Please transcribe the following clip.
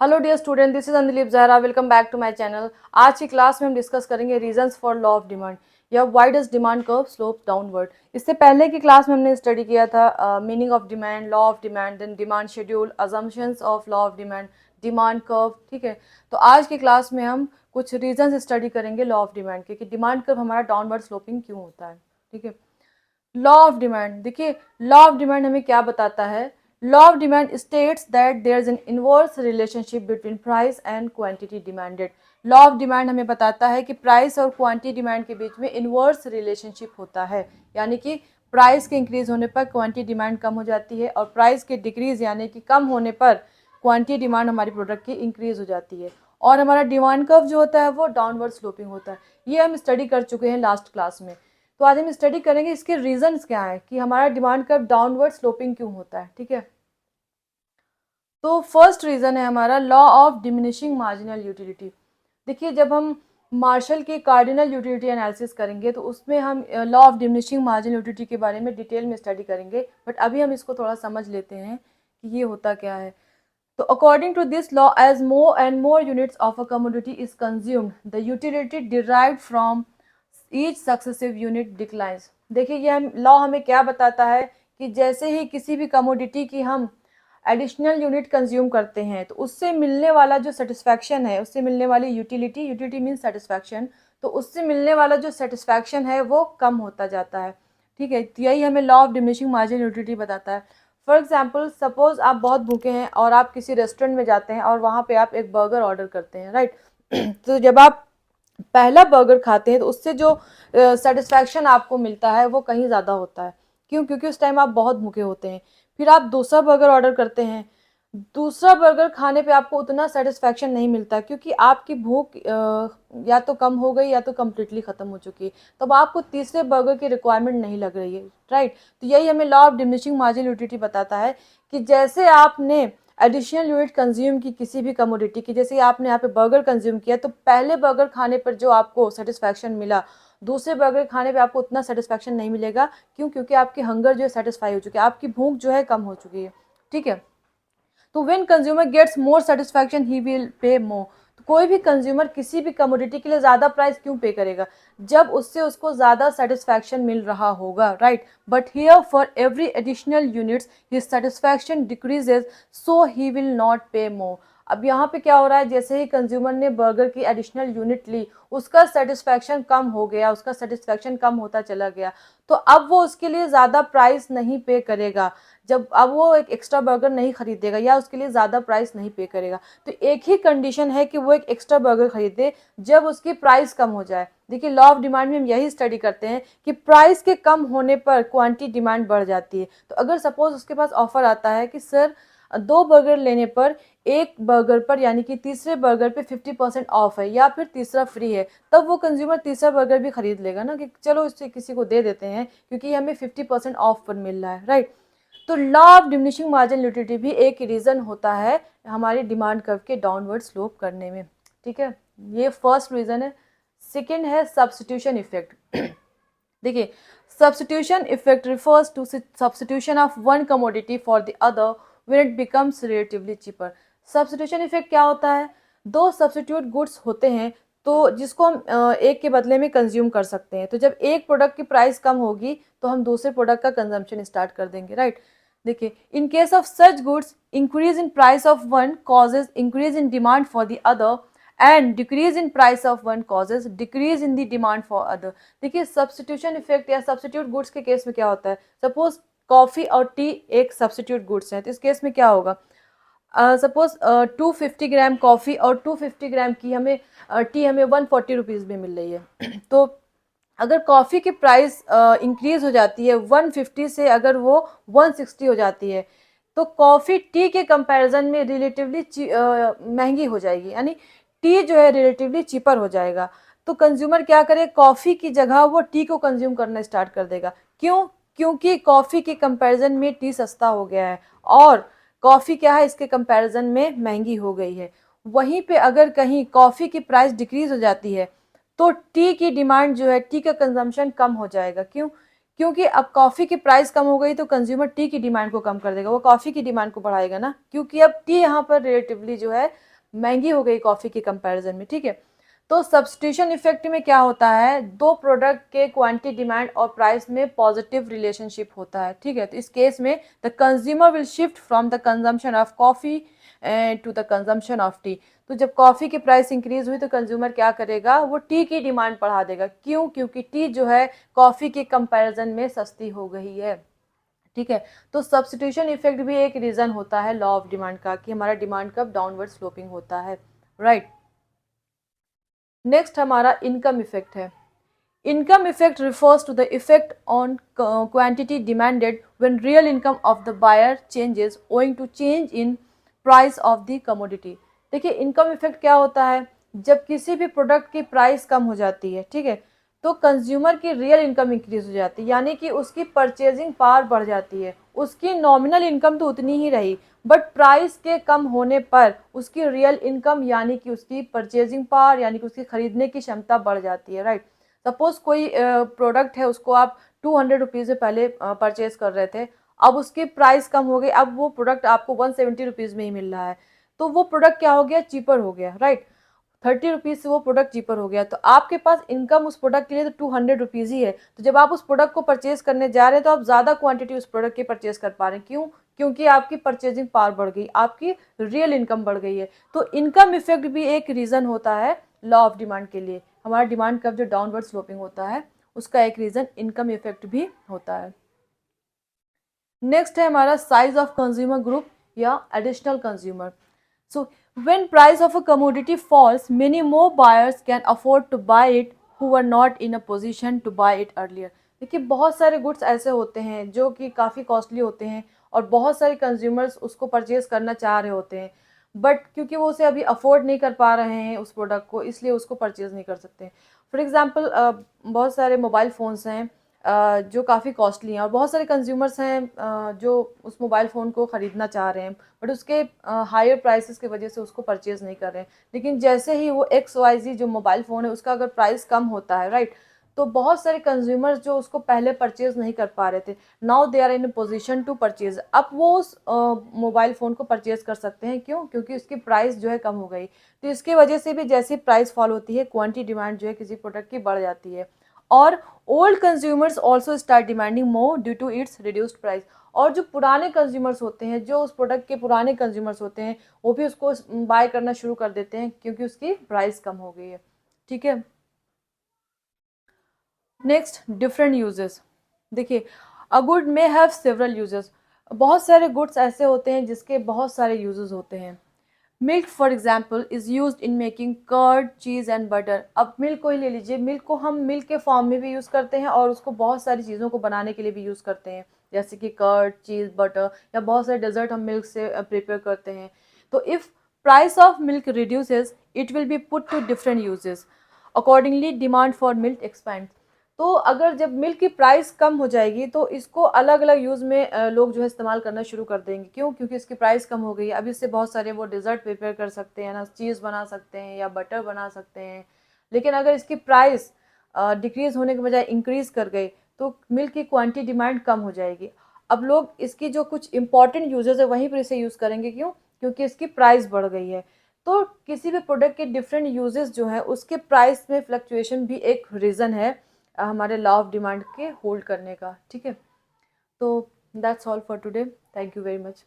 Hello dear student, this is Anjali Zahra. Welcome back to my channel. आज की class में हम डिस्कस करेंगे reasons for law of demand या why does demand curve slope downward. इससे पहले की क्लास में हमने स्टडी किया था meaning of demand, law of demand, then demand schedule, assumptions of law of demand, demand curve. ठीक है, तो आज की क्लास में हम कुछ रीजंस स्टडी करेंगे लॉ ऑफ डिमांड के कि डिमांड कर्व हमारा डाउनवर्ड स्लोपिंग क्यों होता है। ठीक है, लॉ ऑफ डिमांड देखिए, लॉ ऑफ डिमांड हमें क्या बताता है। Law of demand states that there is an inverse relationship between price and quantity demanded. Law of demand हमें बताता है कि प्राइस और क्वांटिटी डिमांड के बीच में इनवर्स रिलेशनशिप होता है, यानी कि प्राइस के इंक्रीज होने पर क्वांटिटी डिमांड कम हो जाती है और प्राइस के डिक्रीज यानी कि कम होने पर क्वांटिटी डिमांड हमारी प्रोडक्ट की इंक्रीज हो जाती है और हमारा डिमांड कर्व जो होता है वो डाउनवर्ड स्लोपिंग होता है। ये हम स्टडी कर चुके हैं लास्ट क्लास में। तो आज हम स्टडी करेंगे इसके रीजंस क्या है कि हमारा डिमांड कर्व डाउनवर्ड स्लोपिंग क्यों होता है। ठीक है, तो फर्स्ट रीजन है हमारा law of diminishing marginal utility. देखिए, जब हम मार्शल के कार्डिनल यूटिलिटी एनालिसिस करेंगे तो उसमें हम law of diminishing marginal utility के बारे में डिटेल में स्टडी करेंगे, बट अभी हम इसको थोड़ा समझ लेते हैं कि ये होता क्या है। तो according to this law, as more and more units of a commodity is consumed, the utility derived from each successive unit declines. देखिए, ये लॉ हमें क्या बताता है कि जैसे ही किसी भी कमोडिटी की हम एडिशनल यूनिट कंज्यूम करते हैं तो उससे मिलने वाला जो सेटिस्फैक्शन है, उससे मिलने वाली यूटिलिटी, यूटिलिटी मीन सेटिस्फैक्शन, तो उससे मिलने वाला जो सेटिस्फैक्शन है वो कम होता जाता है। ठीक है, तो यही हमें law of diminishing marginal utility बताता है। फॉर एग्जाम्पल, सपोज आप बहुत भूखे हैं और आप किसी रेस्टोरेंट में जाते हैं और वहाँ पे आप एक बर्गर ऑर्डर करते हैं, राइट। तो जब आप पहला बर्गर खाते हैं तो उससे जो सेटिस्फैक्शन आपको मिलता है वो कहीं ज़्यादा होता है। क्यों? क्योंकि उस टाइम आप बहुत भूखे होते हैं। फिर आप दूसरा बर्गर ऑर्डर करते हैं, दूसरा बर्गर खाने पे आपको उतना सेटिस्फैक्शन नहीं मिलता क्योंकि आपकी भूख या तो कम हो गई या तो कम्प्लीटली ख़त्म हो चुकी है। तब आपको तीसरे बर्गर की रिक्वायरमेंट नहीं लग रही है, राइट। तो यही हमें law of diminishing marginal utility बताता है कि जैसे आपने एडिशनल यूनिट कंज्यूम की किसी भी कमोडिटी की, जैसे आपने यहाँ पे बर्गर कंज्यूम किया तो पहले बर्गर खाने पर जो आपको सेटिस्फैक्शन मिला, दूसरे बर्गर खाने पे आपको उतना सेटिस्फैक्शन नहीं मिलेगा। क्यों? क्योंकि आपकी हंगर जो है सेटिस्फाई हो चुकी है, आपकी भूख जो है कम हो चुकी है। ठीक है, तो when consumer gets more satisfaction he will pay more. तो कोई भी कंज्यूमर किसी भी कमोडिटी के लिए ज़्यादा प्राइस क्यों पे करेगा? जब उससे उसको ज़्यादा सेटिस्फैक्शन मिल रहा होगा, right. But here for every additional units his satisfaction decreases, so he will not पे मोर। अब यहाँ पे क्या हो रहा है, जैसे ही कंज्यूमर ने बर्गर की एडिशनल यूनिट ली उसका सेटिस्फैक्शन कम हो गया, उसका सेटिस्फैक्शन कम होता चला गया, तो अब वो उसके लिए ज़्यादा प्राइस नहीं पे करेगा। जब अब वो एक एक्स्ट्रा बर्गर नहीं खरीदेगा या उसके लिए ज़्यादा प्राइस नहीं पे करेगा। तो एक ही कंडीशन है कि वो एक एक्स्ट्रा बर्गर खरीदे जब उसकी प्राइस कम हो जाए। देखिए, लॉ ऑफ डिमांड में हम यही स्टडी करते हैं कि प्राइस के कम होने पर क्वांटिटी डिमांड बढ़ जाती है। तो अगर सपोज उसके पास ऑफर आता है कि सर 2 बर्गर लेने पर एक बर्गर पर यानी कि तीसरे बर्गर पे 50% ऑफ है या फिर तीसरा फ्री है, तब वो कंज्यूमर तीसरा बर्गर भी खरीद लेगा ना कि चलो इससे किसी को दे देते हैं क्योंकि हमें 50% ऑफ पर मिल रहा है, राइट। तो law of diminishing marginal utility भी एक रीज़न होता है हमारी डिमांड कर्व के डाउनवर्ड स्लोप करने में। ठीक है, ये फर्स्ट रीज़न है। सेकेंड है सब्स्टिट्यूशन इफेक्ट। देखिए, substitution effect refers to substitution of one commodity for the other when it becomes relatively cheaper. Substitution effect क्या होता है? दो सब्स्टिट्यूट गुड्स होते हैं तो जिसको हम एक के बदले में कंज्यूम कर सकते हैं। तो जब एक प्रोडक्ट की प्राइस कम होगी तो हम दूसरे प्रोडक्ट का कंजम्पशन स्टार्ट कर देंगे, राइट। देखिए, in case of such goods, increase in price of one causes increase in demand for the other and decrease in price of one causes decrease in the demand for other. देखिए, substitution effect या substitute goods के case में क्या होता है? Suppose coffee और T एक substitute goods हैं, तो इस केस में क्या होगा? सपोज 250 ग्राम कॉफ़ी और 250 ग्राम की हमें टी हमें 140 रुपीज़ में मिल रही है। तो अगर कॉफ़ी की प्राइस इंक्रीज हो जाती है 150 से, अगर वो 160 हो जाती है, तो कॉफ़ी टी के कंपैरिजन में रिलेटिवली महंगी हो जाएगी, यानी टी जो है रिलेटिवली चीपर हो जाएगा। तो कंज्यूमर क्या करे? कॉफ़ी की जगह वो टी को कंज्यूम करना स्टार्ट कर देगा। क्यों? क्योंकि कॉफ़ी के कंपैरिजन में टी सस्ता हो गया है और कॉफ़ी क्या है, इसके कंपैरिजन में महंगी हो गई है। वहीं पे अगर कहीं कॉफ़ी की प्राइस डिक्रीज हो जाती है तो टी की डिमांड जो है, टी का कंजम्पशन कम हो जाएगा। क्यों? क्योंकि अब कॉफ़ी की प्राइस कम हो गई तो कंज्यूमर टी की डिमांड को कम कर देगा, वो कॉफ़ी की डिमांड को बढ़ाएगा ना, क्योंकि अब टी यहाँ पर रिलेटिवली जो है महंगी हो गई कॉफ़ी के कंपैरिजन में, ठीक है। तो सब्स्टिट्यूशन इफेक्ट में क्या होता है, दो प्रोडक्ट के क्वांटिटी, डिमांड और प्राइस में पॉजिटिव रिलेशनशिप होता है, ठीक है। तो इस केस में the consumer will shift from the consumption of coffee to the consumption of tea. तो जब कॉफ़ी की प्राइस इंक्रीज हुई तो कंज्यूमर क्या करेगा, वो टी की डिमांड बढ़ा देगा। क्यों? क्योंकि टी जो है कॉफ़ी के कंपैरिजन में सस्ती हो गई है, ठीक है। तो सब्स्टिट्यूशन इफेक्ट भी एक रीज़न होता है लॉ ऑफ डिमांड का, कि हमारा डिमांड कब डाउनवर्ड स्लोपिंग होता है, राइट। नेक्स्ट हमारा इनकम इफेक्ट है। Income effect refers to the effect on quantity demanded when real income of the buyer changes owing to change in price of the commodity। देखिए income effect क्या होता है, जब किसी भी प्रोडक्ट की प्राइस कम हो जाती है, ठीक है, तो कंज्यूमर की रियल इनकम इंक्रीज हो जाती है, यानी कि उसकी परचेजिंग पावर बढ़ जाती है। उसकी नॉमिनल इनकम तो उतनी ही रही, बट प्राइस के कम होने पर उसकी रियल इनकम यानी कि उसकी परचेजिंग पावर यानी कि उसकी खरीदने की क्षमता बढ़ जाती है, राइट। सपोज कोई प्रोडक्ट है, उसको आप 200 रुपीज़ से पहले परचेज कर रहे थे, अब उसकी प्राइस कम हो गई, अब वो प्रोडक्ट आपको 170 रुपीज़ में ही मिल रहा है, तो वो प्रोडक्ट क्या हो गया, चीपर हो गया, राइट। 30 रुपीज़ से वो प्रोडक्ट चीपर हो गया, तो आपके पास इनकम उस प्रोडक्ट के लिए तो 200 रुपीज़ ही है। तो जब आप उस प्रोडक्ट को परचेज करने जा रहे हैं तो आप ज़्यादा क्वांटिटी उस प्रोडक्ट की परचेज कर पा रहे हैं। क्यों? क्योंकि आपकी परचेजिंग पावर बढ़ गई, आपकी रियल इनकम बढ़ गई है। तो इनकम इफेक्ट भी एक रीज़न होता है लॉ ऑफ डिमांड के लिए। हमारा डिमांड कर्व जो डाउनवर्ड स्लोपिंग होता है उसका एक रीज़न इनकम इफेक्ट भी होता है। नेक्स्ट है हमारा साइज ऑफ कंज्यूमर ग्रुप या additional consumer. So when price of a commodity falls many more buyers can afford to buy it who were not in a position to buy it earlier. देखिए बहुत सारे goods ऐसे होते हैं जो कि काफ़ी कॉस्टली होते हैं और बहुत सारे कंज्यूमर्स उसको परचेज करना चाह रहे होते हैं, बट क्योंकि वो उसे अभी अफोर्ड नहीं कर पा रहे हैं उस प्रोडक्ट को, इसलिए उसको परचेज नहीं कर सकते। फॉर एग्ज़ाम्पल बहुत सारे मोबाइल फ़ोन्स हैं जो काफ़ी कॉस्टली हैं और बहुत सारे कंज्यूमर्स हैं जो उस मोबाइल फ़ोन को ख़रीदना चाह रहे हैं, बट उसके हायर प्राइसेस की वजह से उसको परचेज़ नहीं कर रहे हैं। लेकिन जैसे ही वो XYZ जो मोबाइल फ़ोन है उसका अगर प्राइस कम होता है, राइट, तो बहुत सारे कंज्यूमर्स जो उसको पहले परचेज़ नहीं कर पा रहे थे, now they are in position to purchase, अब वो उस मोबाइल फ़ोन को परचेज़ कर सकते हैं। क्यों? क्योंकि उसकी प्राइस जो है कम हो गई। तो इसकी वजह से भी जैसे प्राइस फॉल होती है, क्वांटिटी डिमांड जो है किसी प्रोडक्ट की बढ़ जाती है। और old consumers also start demanding more due to its reduced price. और जो पुराने कंज्यूमर्स होते हैं, जो उस प्रोडक्ट के पुराने कंज्यूमर्स होते हैं, वो भी उसको बाय करना शुरू कर देते हैं क्योंकि उसकी प्राइस कम हो गई है, ठीक है। Next different uses. देखिए a good may have several uses. बहुत सारे गुड्स ऐसे होते हैं जिसके बहुत सारे यूजेस होते हैं। Milk for example is use in making curd, cheese and butter. अब मिल्क को ही ले लीजिए, मिल्क को हम मिल्क के फॉर्म में भी यूज़ करते हैं और उसको बहुत सारी चीज़ों को बनाने के लिए भी यूज़ करते हैं, जैसे कि कर्ड, चीज़, बटर, या बहुत सारे डेजर्ट हम मिल्क से प्रिपेयर करते हैं। तो if price of milk reduces it will be put to different uses, accordingly demand for milk expand. तो अगर जब मिल्क की प्राइस कम हो जाएगी तो इसको अलग अलग यूज़ में लोग जो है इस्तेमाल करना शुरू कर देंगे। क्यों? क्योंकि इसकी प्राइस कम हो गई है। अब इससे बहुत सारे वो डिज़र्ट प्रिपेयर कर सकते हैं ना, चीज़ बना सकते हैं या बटर बना सकते हैं। लेकिन अगर इसकी प्राइस डिक्रीज़ होने के बजाय इंक्रीज़ कर गई तो मिल्क की क्वांटिटी डिमांड कम हो जाएगी। अब लोग इसकी जो कुछ इंपॉर्टेंट यूजेस है वहीं पर इसे यूज़ करेंगे। क्यों? क्योंकि इसकी प्राइस बढ़ गई है। तो किसी भी प्रोडक्ट के डिफरेंट यूजेस जो है उसके प्राइस में फ्लक्चुएशन भी एक रीज़न है हमारे लॉ ऑफ डिमांड के होल्ड करने का, ठीक है। तो that's all for today, thank you very much.